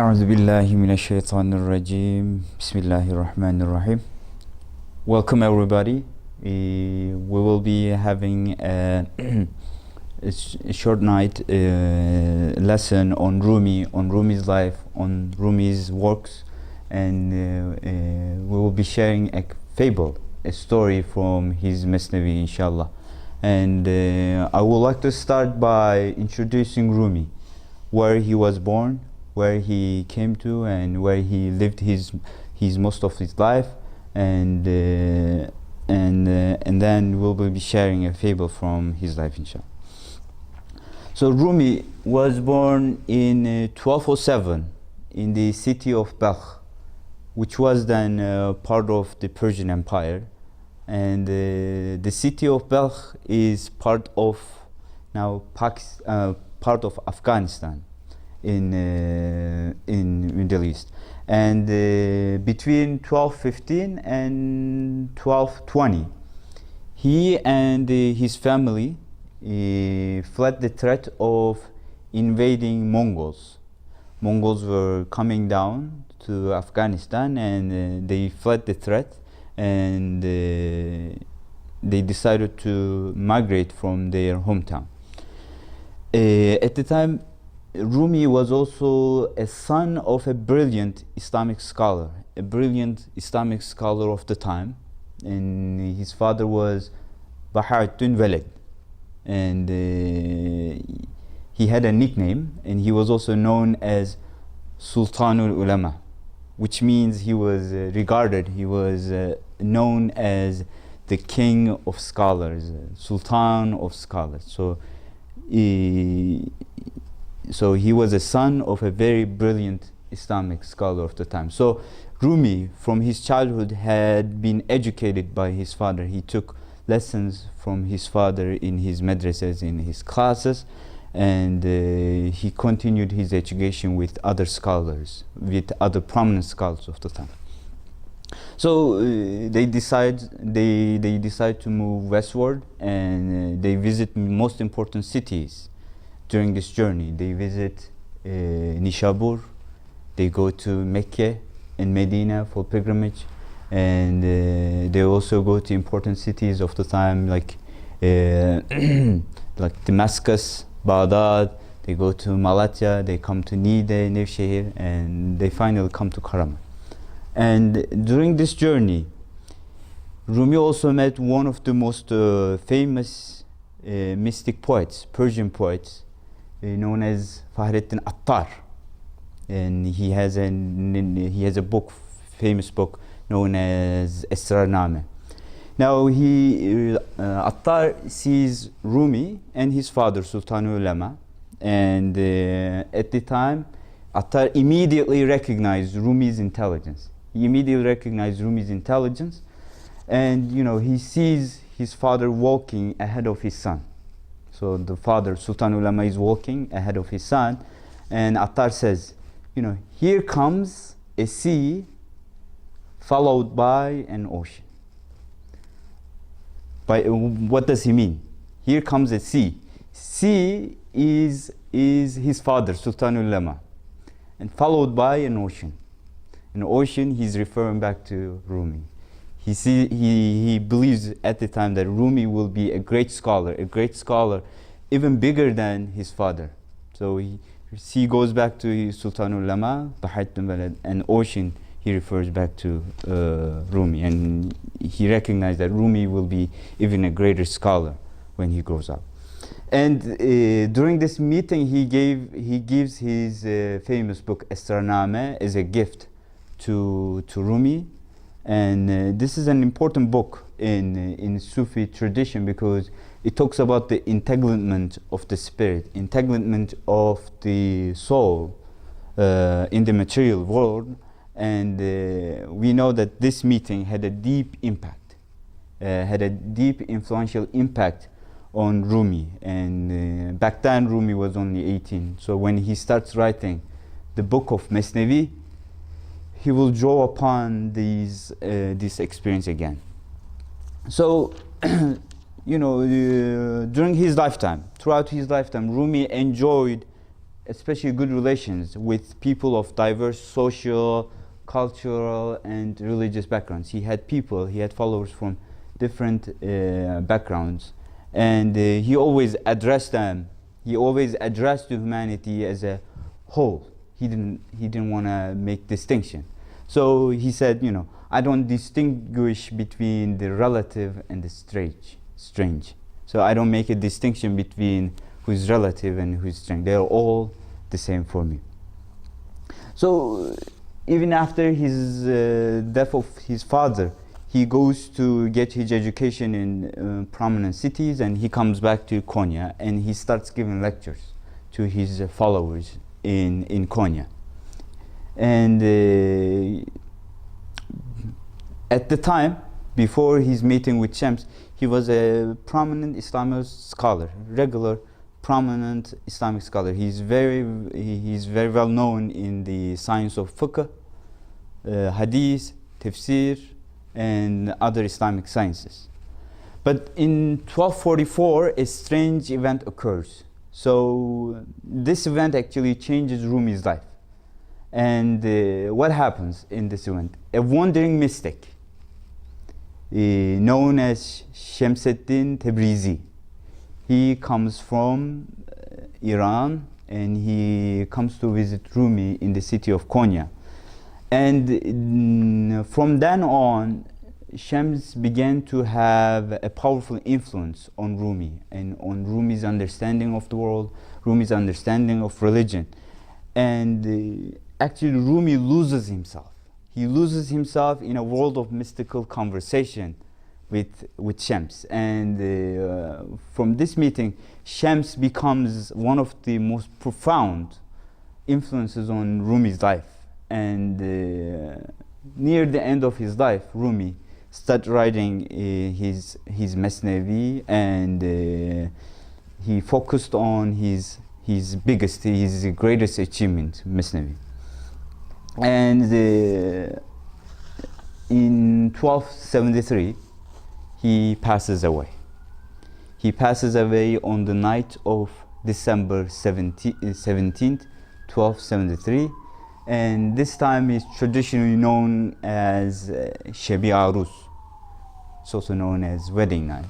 أعوذ بالله من الشيطان الرجيم بسم الله الرحمن الرحيم. Welcome everybody. We will be having a short night lesson on Rumi, on Rumi's life, on Rumi's works, and we will be sharing a fable, a story from his Mathnawi, inshallah. And I would like to start by introducing Rumi, where he was born, where he came to, and where he lived his most of his life, and then we'll be sharing a fable from his life, inshallah. So Rumi was born in 1207 in the city of Balkh, which was then part of the Persian Empire, and the city of Balkh is part of now part of Afghanistan in Middle East. And between 1215 and 1220, he and his family fled the threat of invading Mongols. Mongols were coming down to Afghanistan, and they fled the threat, and they decided to migrate from their hometown. At the time, Rumi was also a son of a brilliant Islamic scholar, of the time, and his father was Bahauddin Veled, and he had a nickname, and he was also known as Sultanul Ulama, which means he was known as the king of scholars, Sultan of scholars. So he was a son of a very brilliant Islamic scholar of the time. So Rumi, from his childhood, had been educated by his father. He took lessons from his father in his madrasas, in his classes, and he continued his education with other scholars, with other prominent scholars of the time. So they decide to move westward, and they visit most important cities. During this journey, they visit Nishabur, they go to Mecca and Medina for pilgrimage, and they also go to important cities of the time like Damascus, Baghdad. They go to Malatya, they come to Nide, Nevşehir, and they finally come to Karaman. And during this journey, Rumi also met one of the most famous mystic poets, Persian poets, known as Fahrettin Attar, and he has a famous book known as Esrarname. Now Attar sees Rumi and his father Sultanul Ulema, and at the time Attar immediately recognized Rumi's intelligence. And he sees his father walking ahead of his son. So the father, Sultan Ulema, is walking ahead of his son, and Attar says, here comes a sea followed by an ocean. What does he mean? Here comes a sea. Sea is his father, Sultan Ulema, and followed by an ocean. An ocean, he's referring back to Rumi. He believes at the time that Rumi will be a great scholar, even bigger than his father. So he goes back to Sultanul Ulema, Bahauddin Veled, and ocean, he refers back to Rumi, and he recognized that Rumi will be even a greater scholar when he grows up. And during this meeting, he gives his famous book Esrarname as a gift to Rumi. And this is an important book in Sufi tradition, because it talks about the entanglement of the spirit, entanglement of the soul in the material world. And we know that this meeting had a deep influential impact on Rumi. And back then Rumi was only 18. So when he starts writing the book of Mathnawi, he will draw upon this experience again. So, throughout his lifetime, Rumi enjoyed especially good relations with people of diverse social, cultural, and religious backgrounds. He had followers from different backgrounds, and he always addressed them. He always addressed humanity as a whole. He didn't want to make distinction. So he said, I don't distinguish between the relative and the strange. So I don't make a distinction between who's relative and who's strange. They're all the same for me. So even after his death of his father, he goes to get his education in prominent cities, and he comes back to Konya, and he starts giving lectures to his followers in Konya. And at the time, before his meeting with Shams, he was a prominent Islamic scholar, regular prominent Islamic scholar. He's very well known in the science of fiqh, hadith, tafsir, and other Islamic sciences. But in 1244, a strange event occurs. So this event actually changes Rumi's life. And what happens in this event? A wandering mystic known as Shamseddin Tabrizi. He comes from Iran, and he comes to visit Rumi in the city of Konya. And from then on, Shams began to have a powerful influence on Rumi and on Rumi's understanding of the world, Rumi's understanding of religion. And actually, Rumi loses himself. He loses himself in a world of mystical conversation with Shams. And from this meeting, Shams becomes one of the most profound influences on Rumi's life. And near the end of his life, Rumi started writing his Mathnawi, and he focused on his greatest achievement, Mathnawi. And in 1273, he passes away. He passes away on the night of December 17th, 1273. And this time is traditionally known as Shebi Arus. It's also known as wedding night.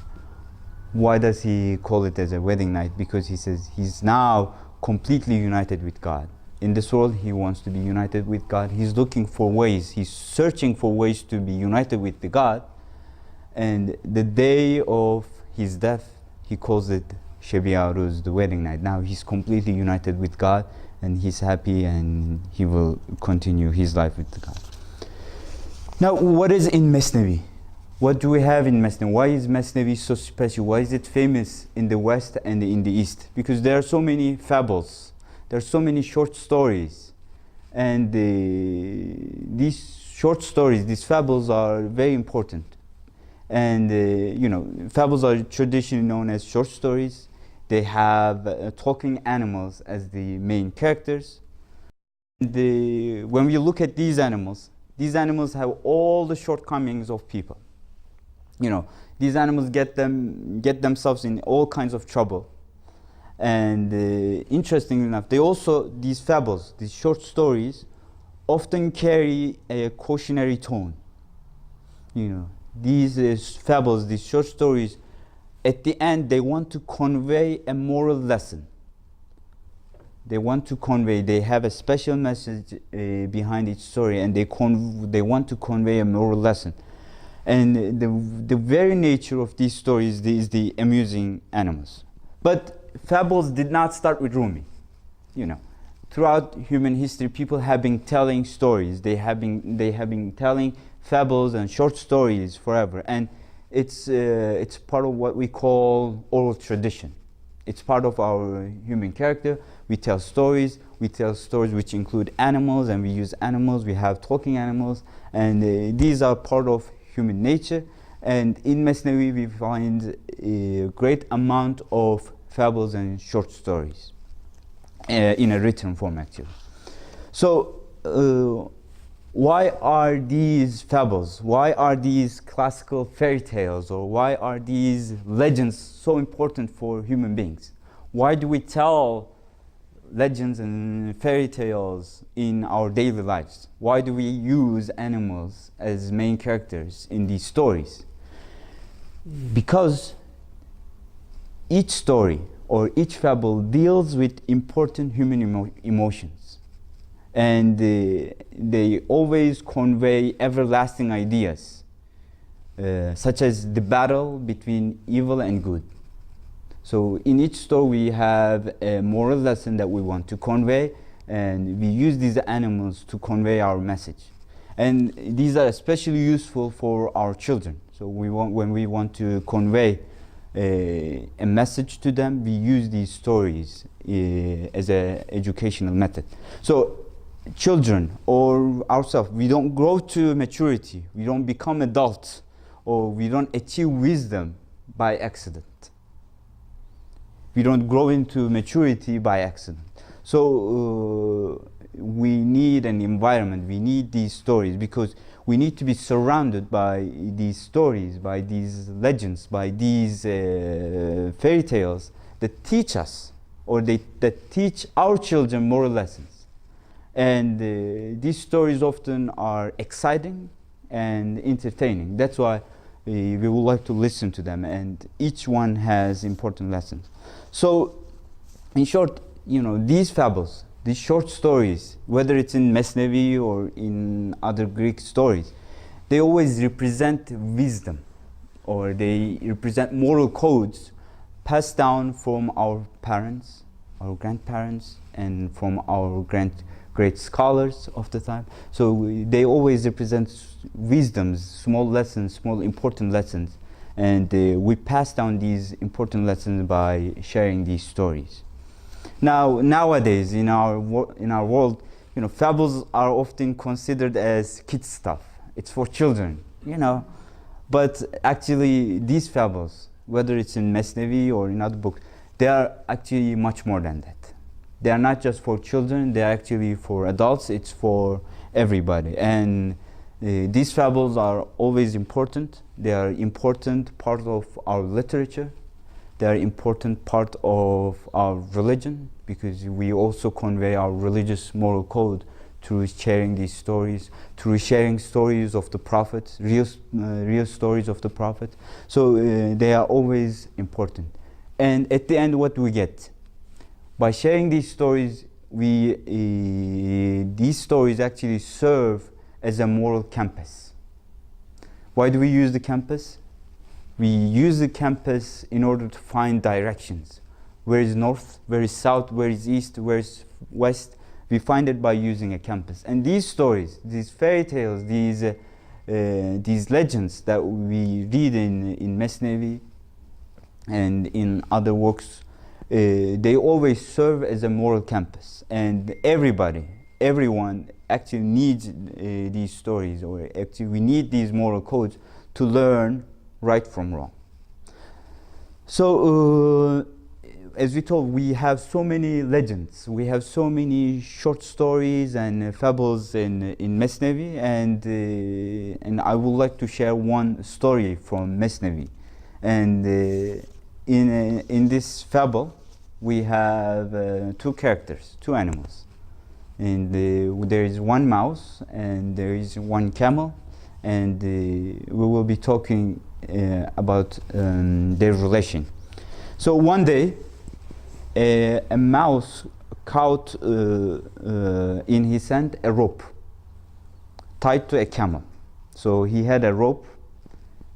Why does he call it as a wedding night? Because he says he's now completely united with God. In this world, he wants to be united with God. He's looking for ways, he's searching for ways to be united with the God. And the day of his death, he calls it Shebi Arus, the wedding night. Now he's completely united with God, and he's happy, and he will continue his life with God. Now, what is in Mathnawi? What do we have in Mathnawi? Why is Mathnawi so special? Why is it famous in the West and in the East? Because there are so many fables, there are so many short stories, and these short stories, these fables are very important. And fables are traditionally known as short stories. They have talking animals as the main characters. When we look at these animals have all the shortcomings of people. These animals get themselves in all kinds of trouble. And interestingly enough, these fables, these short stories, often carry a cautionary tone. These fables, these short stories, at the end, they want to convey a moral lesson. They have a special message behind each story, and they want to convey a moral lesson. And the very nature of these stories is the amusing animals. But fables did not start with Rumi. Throughout human history, people have been telling stories. They have been telling fables and short stories forever. And it's part of what we call oral tradition. It's part of our human character. We tell stories which include animals, and we use animals. We have talking animals, and these are part of human nature. And in Mathnawi, we find a great amount of fables and short stories in a written form, actually. So why are these fables, why are these classical fairy tales, or why are these legends so important for human beings? Why do we tell legends and fairy tales in our daily lives? Why do we use animals as main characters in these stories? Because each story or each fable deals with important human emotions, and they always convey everlasting ideas, such as the battle between evil and good. So in each story we have a moral lesson that we want to convey, and we use these animals to convey our message. And these are especially useful for our children. So when we want to convey a message to them, we use these stories as an educational method. So children or ourselves, we don't grow to maturity, we don't become adults, or we don't achieve wisdom by accident. We don't grow into maturity by accident. So we need an environment, we need these stories, because we need to be surrounded by these stories, by these legends, by these fairy tales that teach us, or that teach our children moral lessons. And these stories often are exciting and entertaining. That's why we would like to listen to them, and each one has important lessons. So, in short, these fables, these short stories, whether it's in Mathnawi or in other Greek stories, they always represent wisdom, or they represent moral codes passed down from our parents, our grandparents, and from our great scholars of the time. So they always represent wisdoms, small lessons, small important lessons, and we pass down these important lessons by sharing these stories. Nowadays, in our world, fables are often considered as kids stuff. It's for children, But actually, these fables, whether it's in Mathnawi or in other books, they are actually much more than that. They are not just for children, they are actually for adults, it's for everybody. And these fables are always important. They are important part of our literature. They are important part of our religion, because we also convey our religious moral code through sharing these stories, through sharing stories of the prophets, real stories of the prophet. So they are always important. And at the end, what do we get? By sharing these stories, these stories actually serve as a moral compass. Why do we use the compass? We use the compass in order to find directions. Where is north, where is south, where is east, where is west? We find it by using a compass. And these stories, these fairy tales, these legends that we read in Mathnawi and in other works, they always serve as a moral compass. And everyone actually needs these stories, or actually we need these moral codes to learn right from wrong. So as we told, we have so many legends, we have so many short stories and fables in Mathnawi, and I would like to share one story from Mathnawi. And in this fable, we have two characters, two animals. And there is one mouse and there is one camel, and we will be talking about their relation. So one day, a mouse caught in his hand a rope tied to a camel. So he had a rope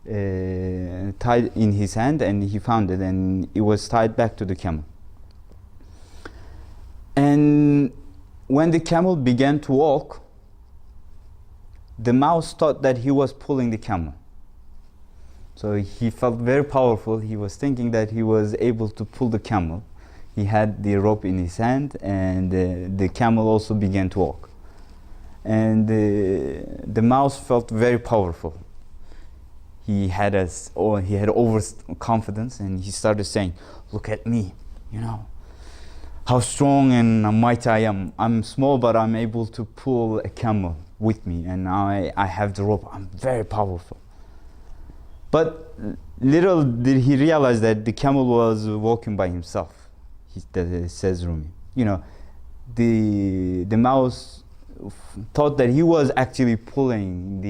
tied in his hand, and he found it, and it was tied back to the camel. And when the camel began to walk, the mouse thought that he was pulling the camel. So he felt very powerful. He was thinking that he was able to pull the camel. He had the rope in his hand, and the camel also began to walk. And the mouse felt very powerful. He had overconfidence, and he started saying, "Look at me, how strong and mighty I am. I'm small, but I'm able to pull a camel with me, and I have the rope. I'm very powerful." But little did he realize that the camel was walking by himself, says Rumi. the mouse thought that he was actually pulling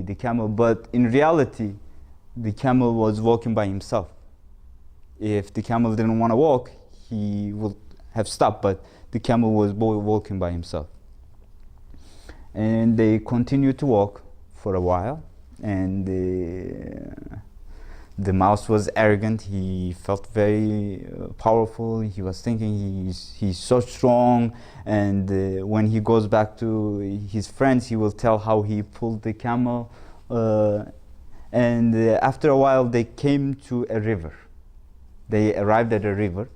the camel, but in reality, the camel was walking by himself. If the camel didn't want to walk, he would have stopped, but the camel was walking by himself. And they continued to walk for a while, and the mouse was arrogant. He felt very powerful. He was thinking he's so strong, and when he goes back to his friends, he will tell how he pulled the camel. And after a while, they came to a river. They arrived at a river,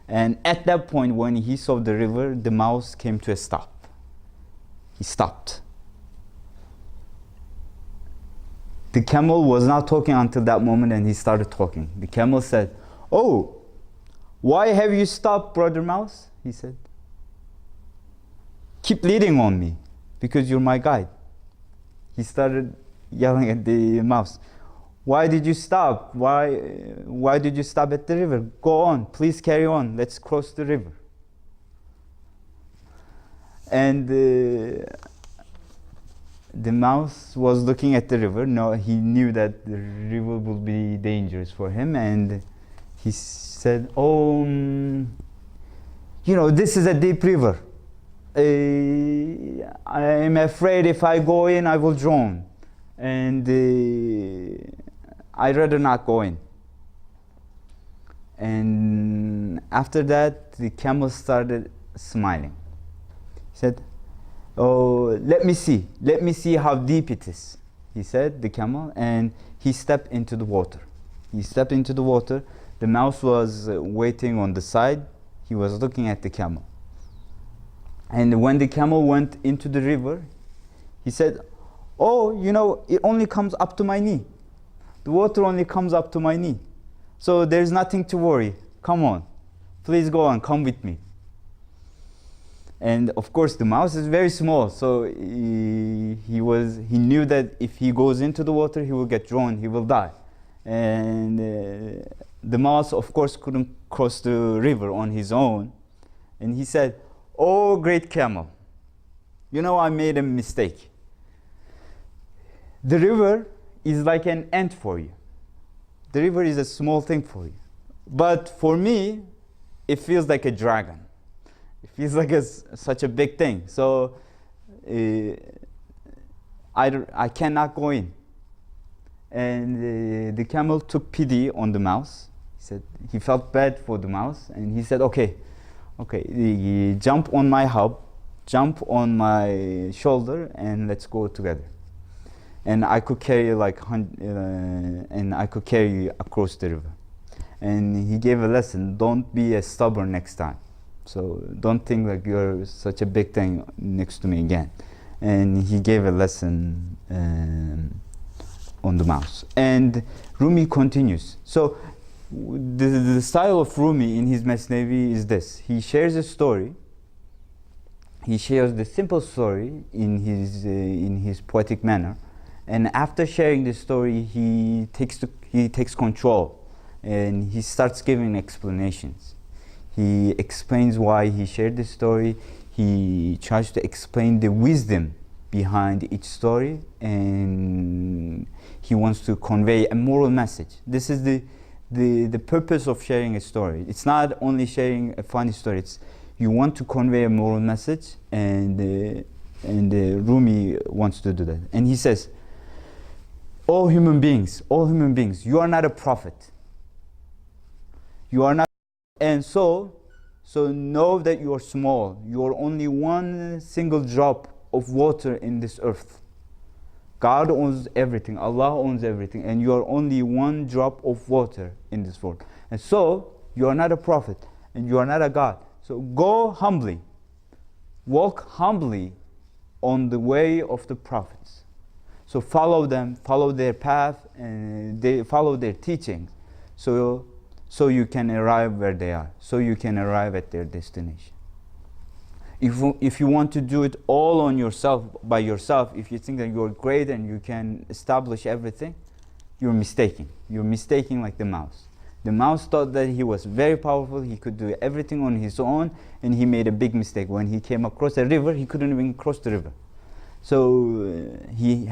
and at that point, when he saw the river, the mouse came to a stop. He stopped. The camel was not talking until that moment, and he started talking. The camel said, "Oh, why have you stopped, brother mouse?" He said. "Keep leading on me, because you're my guide." He started yelling at the mouse. "Why did you stop? Why did you stop at the river? Go on, please carry on. Let's cross the river." And the mouse was looking at the river. No, he knew that the river would be dangerous for him, and he said, "Oh, this is a deep river. I'm afraid if I go in, I will drown, and I'd rather not go in." And after that, the camel started smiling. He said, "Oh, let me see how deep it is," he said, the camel, and he stepped into the water. He stepped into the water. The mouse was waiting on the side. He was looking at the camel. And when the camel went into the river, he said, "Oh, it only comes up to my knee. The water only comes up to my knee. So there's nothing to worry. Come on. Please go on. Come with me." And of course, the mouse is very small, so he knew that if he goes into the water, he will get drowned, he will die. And the mouse, of course, couldn't cross the river on his own. And he said, "Oh, great camel, I made a mistake. The river is like an ant for you. The river is a small thing for you. But for me, it feels like a dragon. It feels like such a big thing. So I cannot go in." And the camel took pity on the mouse. He said he felt bad for the mouse, and he said, "Okay, jump on my hub, jump on my shoulder, and let's go together. And I could carry you across the river." And he gave a lesson: don't be as stubborn next time. So don't think like you're such a big thing next to me again. And he gave a lesson on the mouse. And Rumi continues. So the style of Rumi in his Mathnawi is this: he shares a story. He shares the simple story in his poetic manner, and after sharing the story, he takes control, and he starts giving explanations. He explains why he shared the story. He tries to explain the wisdom behind each story, and he wants to convey a moral message. This is the purpose of sharing a story. It's not only sharing a funny story. You want to convey a moral message, and Rumi wants to do that. And he says, all human beings, you are not a prophet. You are not, and so know that you are small. You are only one single drop of water in this earth. God owns everything. Allah owns everything, and you are only one drop of water in this world. And so you are not a prophet, and you are not a God. So go humbly, walk humbly on the way of the prophets. So follow them, follow their path, and they follow their teachings. So you can arrive where they are. So you can arrive at their destination. If you want to do it all on yourself, by yourself, if you think that you're great and you can establish everything, you're mistaken. You're mistaken like the mouse. The mouse thought that he was very powerful, he could do everything on his own, and he made a big mistake. When he came across a river, he couldn't even cross the river. So he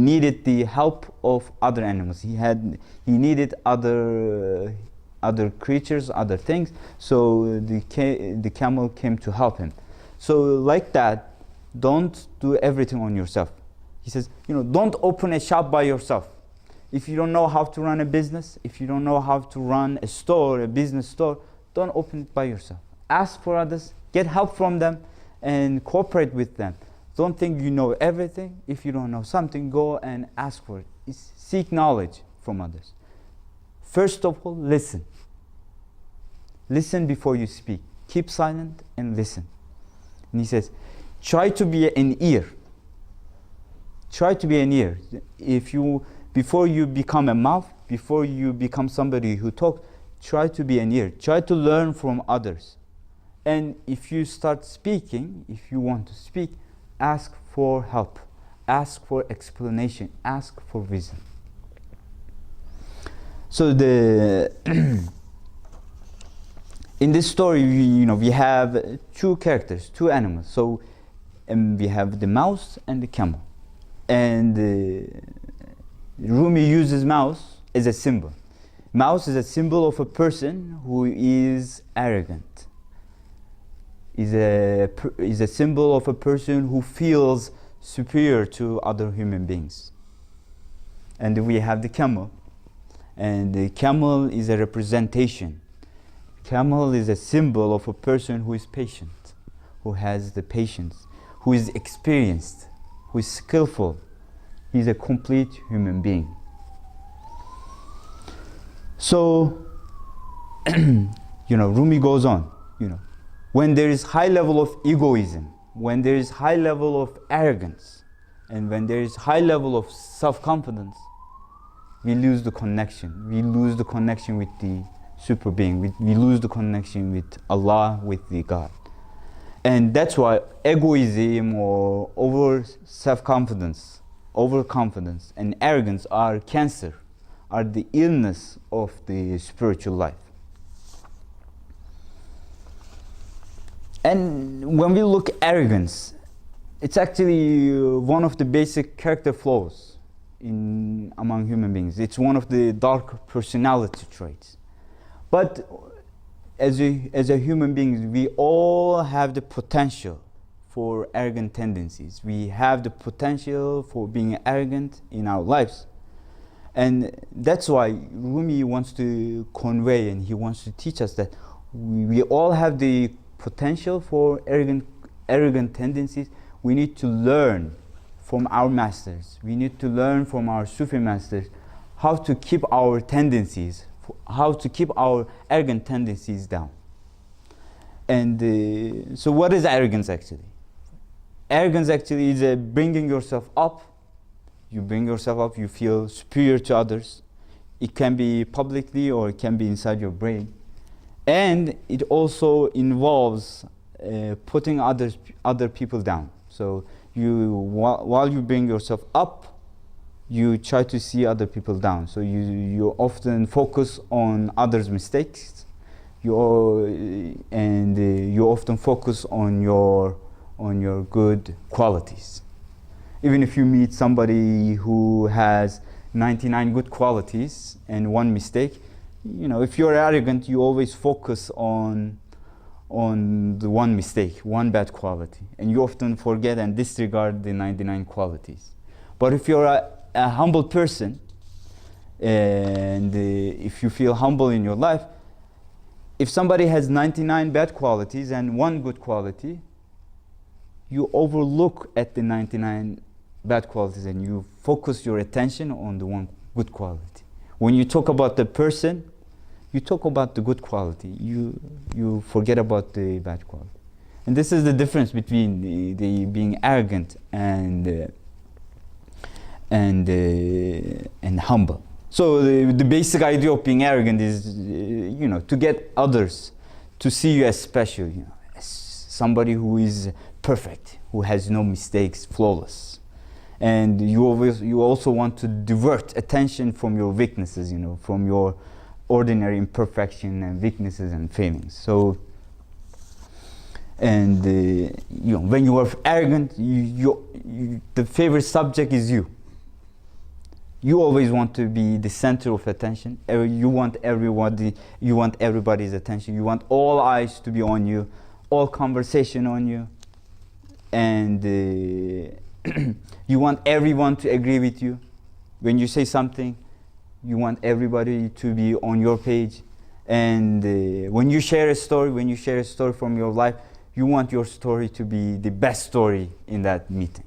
needed the help of other animals. He needed other creatures, other things. So the camel came to help him. So like that, don't do everything on yourself. He says, don't open a shop by yourself. If you don't know how to run a business, if you don't know how to run a store, a business store, don't open it by yourself. Ask for others, get help from them, and cooperate with them. Don't think you know everything. If you don't know something, go and ask for it. Seek knowledge from others. First of all, listen. Listen before you speak. Keep silent and listen. And he says, try to be an ear. Try to be an ear. Before you become a mouth, before you become somebody who talks, try to be an ear. Try to learn from others. And if you start speaking, if you want to speak, ask for help. Ask for explanation. Ask for reason. So in this story, we have two characters, two animals. So we have the mouse and the camel. And Rumi uses mouse as a symbol. Mouse is a symbol of a person who is arrogant. Is a symbol of a person who feels superior to other human beings. And we have the camel. And the camel is a representation. Camel is a symbol of a person who is patient, who has the patience, who is experienced, who is skillful. He's a complete human being. So, Rumi goes on, when there is high level of egoism, when there is high level of arrogance, and when there is high level of self-confidence, we lose the connection. We lose the connection with the super being. We lose the connection with Allah, with the God. And that's why egoism or overconfidence and arrogance are cancer, are the illness of the spiritual life. And when we look at arrogance, it's actually one of the basic character flaws among human beings. It's one of the dark personality traits. But as a human beings, we all have the potential for arrogant tendencies. We have the potential for being arrogant in our lives. And that's why Rumi wants to convey and he wants to teach us that we all have the potential for arrogant tendencies. We need to learn from our masters. We need to learn from our Sufi masters how to keep our tendencies, how to keep our arrogant tendencies down. And so what is arrogance actually? Arrogance actually is bringing yourself up. You bring yourself up, you feel superior to others. It can be publicly or it can be inside your brain. And it also involves putting other people down. So while you bring yourself up, you try to see other people down. So you often focus on others' mistakes. You often focus on your good qualities. Even if you meet somebody who has 99 good qualities and one mistake, if you're arrogant, you always focus on the one mistake, one bad quality, and you often forget and disregard the 99 qualities. But if you're a humble person, and if you feel humble in your life, if somebody has 99 bad qualities and one good quality, you overlook at the 99 bad qualities and you focus your attention on the one good quality. When you talk about the person, you talk about the good quality. You forget about the bad quality. And this is the difference between the being arrogant and humble. So the basic idea of being arrogant is, to get others to see you as special, as somebody who is perfect, who has no mistakes, flawless. And you also want to divert attention from your weaknesses, from your ordinary imperfection and weaknesses and failings. So, and when you are arrogant, the favorite subject is you. You always want to be the center of attention. You want everybody's attention. You want all eyes to be on you, all conversation on you, and you want everyone to agree with you. When you say something, you want everybody to be on your page. And when you share a story from your life, you want your story to be the best story in that meeting.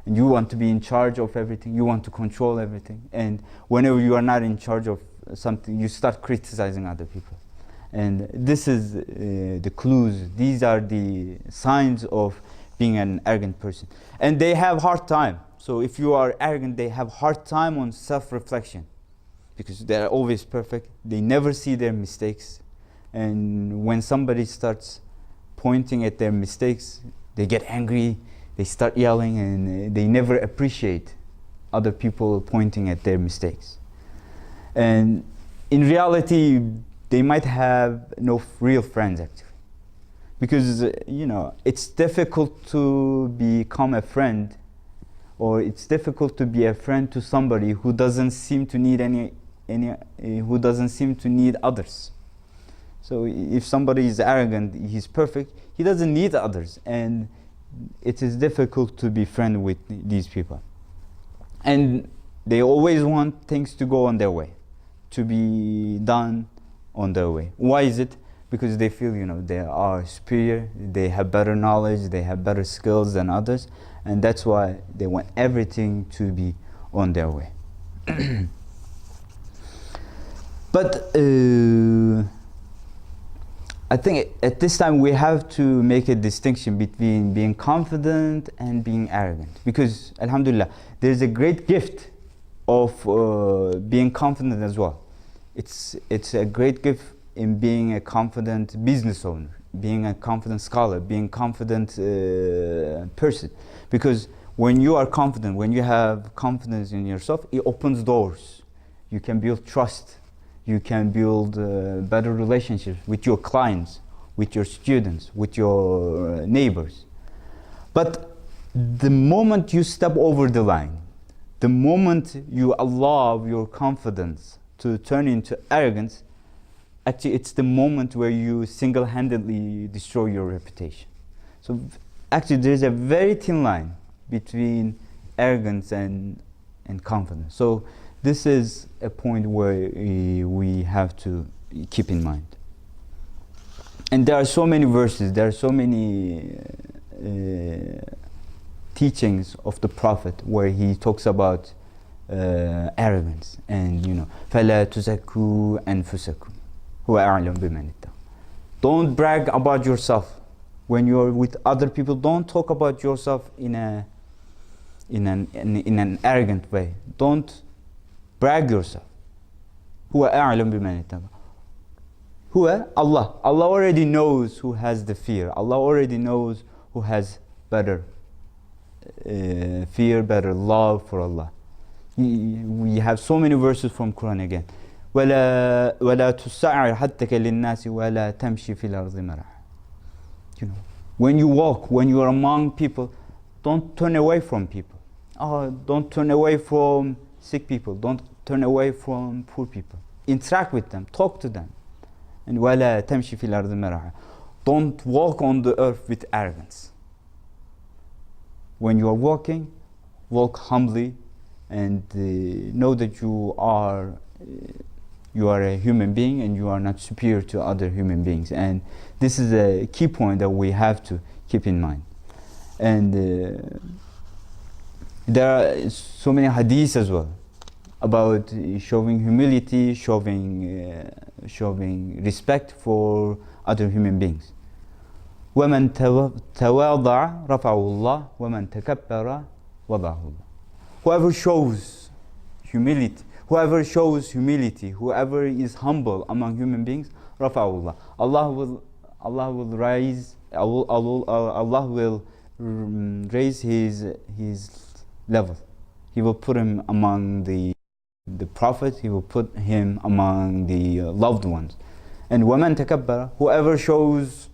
And you want to be in charge of everything. You want to control everything. And whenever you are not in charge of something, you start criticizing other people. And this is the clues. These are the signs of being an arrogant person. And they have hard time. So if you are arrogant, they have hard time on self-reflection, because they are always perfect. They never see their mistakes. And when somebody starts pointing at their mistakes, they get angry, they start yelling, and they never appreciate other people pointing at their mistakes. And in reality, they might have no real friends actually, because it's difficult to become a friend, or it's difficult to be a friend to somebody who doesn't seem to need who doesn't seem to need others. So if somebody is arrogant, he's perfect, he doesn't need others, and it is difficult to be friends with these people. And they always want things to go on their way, to be done on their way. Why is it? Because they feel they are superior, they have better knowledge, they have better skills than others, and that's why they want everything to be on their way. But I think at this time we have to make a distinction between being confident and being arrogant, because alhamdulillah, there's a great gift of being confident as well. It's a great gift in being a confident business owner, being a confident scholar, being a confident person. Because when you are confident, when you have confidence in yourself, it opens doors. You can build trust. You can build better relationships with your clients, with your students, with your neighbors. But the moment you step over the line, the moment you allow your confidence to turn into arrogance, actually it's the moment where you single-handedly destroy your reputation. So actually there's a very thin line between arrogance and confidence. So this is a point where we have to keep in mind. And there are so many verses, there are so many teachings of the Prophet where he talks about arrogance, and فَلَا تُزَكُّوا أَنفُسَكُمْ هُوَ أَعْلَمُ بِمَنِ اتَّقَى. Don't brag about yourself. When you're with other people, don't talk about yourself in an arrogant way. Don't brag yourself. هُوَ أَعْلَمُ بِمَنِ اتَّقَى. Who? Allah. Allah already knows who has the fear. Allah already knows who has better fear, better love for Allah. We have so many verses from Quran again. وَلَا تُسَعِّرْ حَدَّكَ لِلنَّاسِ وَلَا تَمْشِ فِي الْأَرْضِ مَرَحًا. When you walk, when you are among people, don't turn away from people. Don't turn away from sick people. Don't turn away from poor people. Interact with them. Talk to them. And وَلَا تَمْشِ فِي الْأَرْضِ مَرَحًا. Don't walk on the earth with arrogance. When you are walking, walk humbly, and know that you are a human being and you are not superior to other human beings. And this is a key point that we have to keep in mind. And there are so many hadiths as well about showing humility, showing respect for other human beings. وَمَنْ تَوَاضَعَ رَفَعُهُ اللَّهُ وَمَنْ تَكَبَّرَ وَضَعَهُ اللَّهُ. Whoever shows humility, whoever is humble among human beings, رَفَعُهُ اللَّهُ. Allah will raise his level. He will put him among the the Prophet, He will put him among the loved ones. And وَمَنْ تَكَبَّرَ, whoever shows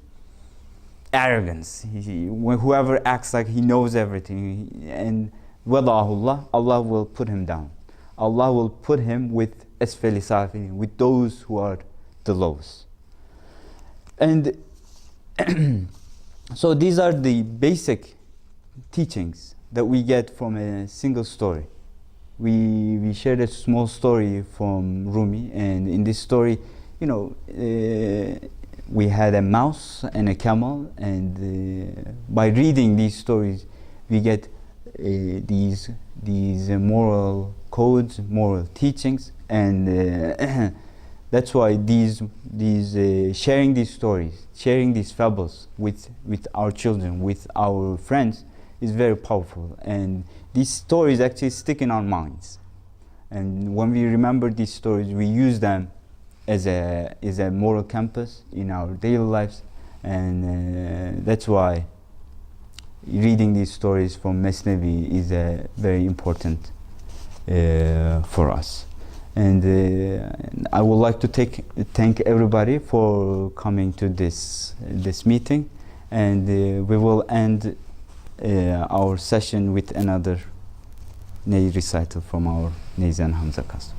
arrogance, whoever acts like he knows everything, and وَضَعَهُ, Allah will put him down. Allah will put him with أَسْفَلِ سَافِلِينَ, with those who are the lowest. And so these are the basic teachings that we get from a single story. We shared a small story from Rumi, and in this story, you know, we had a mouse and a camel, and by reading these stories, we get these moral codes, moral teachings, and that's why sharing these stories, sharing these fables with our children, with our friends, is very powerful. And these stories actually stick in our minds. And when we remember these stories, we use them as a moral compass in our daily lives. And that's why reading these stories from Mathnawi is very important for us. And I would like to thank everybody for coming to this meeting, and we will end our session with another Ney recital from our Neyzen Hamza Kas.